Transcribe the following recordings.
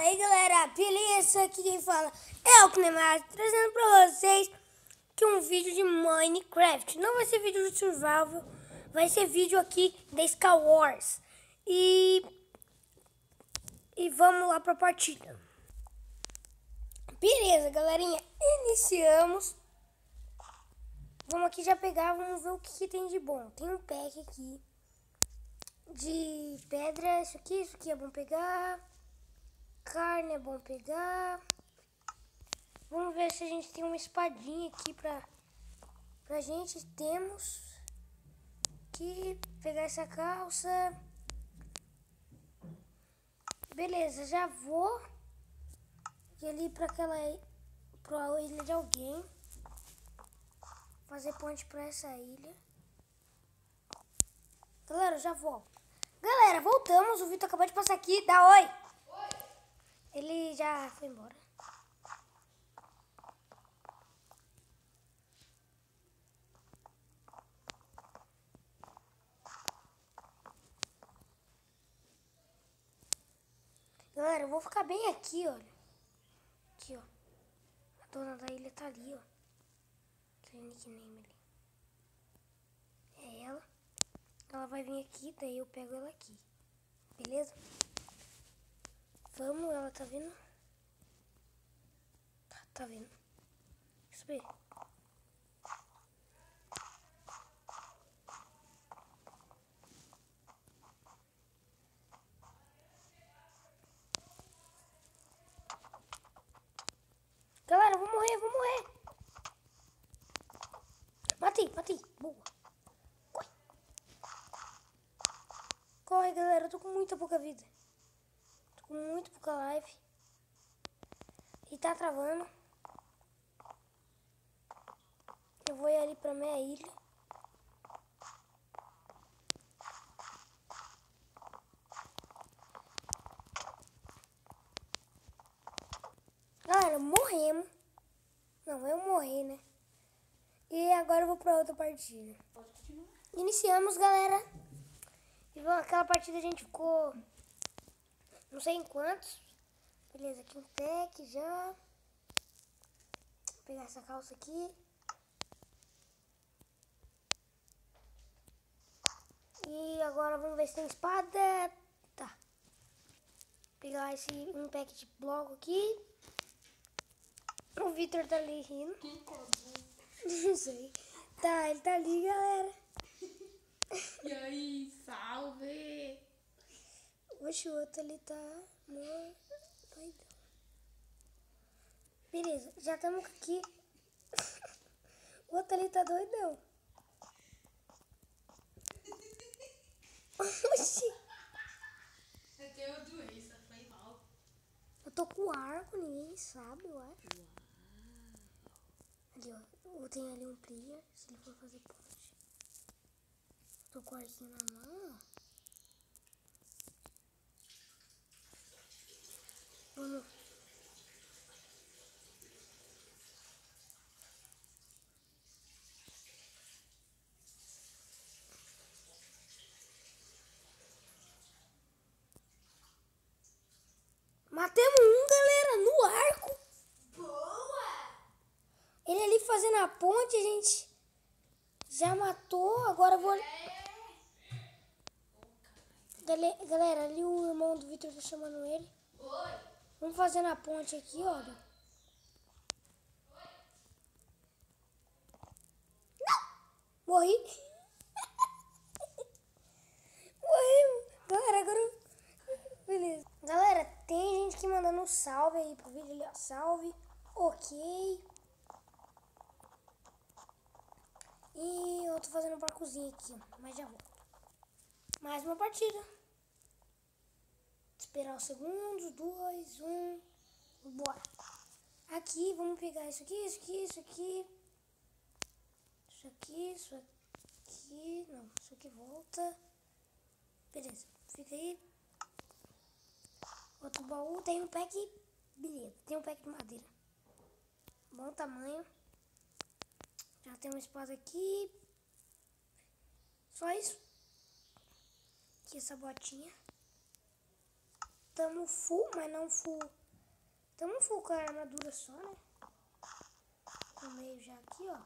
Aí galera, beleza? Aqui quem fala é o Knemas, trazendo pra vocês aqui um vídeo de Minecraft. Não vai ser vídeo de survival, vai ser vídeo aqui da Sky Wars. E vamos lá pra partida. Beleza, galerinha, iniciamos. Vamos aqui já pegar, vamos ver o que tem de bom. Tem um pack aqui de pedra, isso aqui é bom pegar. Carne é bom pegar. Vamos ver se a gente tem uma espadinha aqui pra gente. Temos que pegar essa calça. Beleza, já vou ali pra ilha de alguém. Fazer ponte pra essa ilha. Galera, já volto. Galera, voltamos. O Vitor acabou de passar aqui. Dá oi. Oi. Ele já foi embora. Galera, eu vou ficar bem aqui, olha. Aqui, ó. A dona da ilha tá ali, ó. Tem nickname ali. É ela. Ela vai vir aqui, daí eu pego ela aqui. Beleza? Vamos, ela tá vindo? Tá vindo. Deixa eu ver. Galera, eu vou morrer. Matei. Boa. Corre, galera. Eu tô com muita pouca vida. Tô com muito pouca live. E tá travando. Eu vou ir ali pra minha ilha. Galera, morremos. Não, eu morri, né? E agora eu vou pra outra partida. Pode continuar. Iniciamos, galera. E aquela partida a gente ficou não sei em quantos. Beleza, aqui um pack já. Vou pegar essa calça aqui. E agora vamos ver se tem espada. Tá. Vou pegar um pack de bloco aqui. O Vitor tá ali rindo. Não sei. Tá, ele tá ali, galera. E aí, salve! Oxe, o outro ali tá doidão. Beleza, já estamos aqui. O outro ali tá doidão. Oxi. Eu tenho doença, foi mal. Eu tô com arco, ninguém sabe, eu acho. Ali, ó. Tem ali um player, se ele for fazer ponte. Tô com o arquinho na mão, ó. Vamos. Matemos um, galera, no arco. Boa! Ele ali fazendo a ponte, a gente já matou. Agora eu vou... Galera, ali o irmão do Vitor tá chamando ele. Oi! Vamos fazendo a ponte aqui, olha. Não! Morri. Morri. Galera, agora... Beleza. Galera, tem gente que mandando um salve aí pro vídeo ali, ó. Salve. Ok. E eu tô fazendo um parcozinho aqui, ó. Mas já vou. Mais uma partida. Esperar os segundos. 2, 1. Bora. Aqui, vamos pegar isso aqui. Isso aqui. Não, isso aqui volta. Beleza, fica aí. Outro baú, tem um pack. Beleza, tem um pack de madeira. Bom tamanho. Já tem uma espada aqui. Só isso. Aqui essa botinha. tamo full, mas não full. Tamo full com a armadura só, né? No meio já aqui, ó.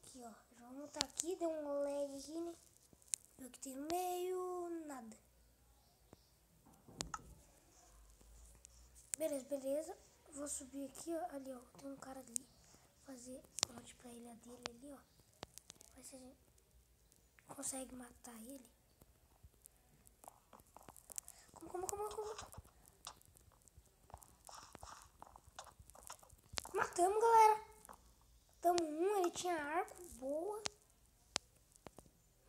Aqui, ó. Já vamos tá aqui, deu um lag aqui, né? Viu que tem no meio, nada. Beleza, beleza. Vou subir aqui, ó. Ali, ó. Tem um cara ali. Fazer ponte pra ilha dele ali, ó. Vai se a gente consegue matar ele. Como? Matamos, galera. Matamos um, ele tinha arco, boa.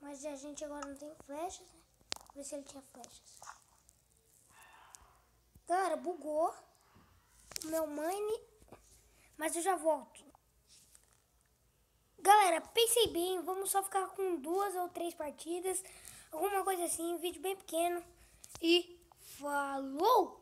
Mas a gente agora não tem flechas, né? Vou ver se ele tinha flechas. Galera, bugou o meu mine. Mas eu já volto. Galera, pensei bem, vamos só ficar com 2 ou 3 partidas. Alguma coisa assim, vídeo bem pequeno. E falou!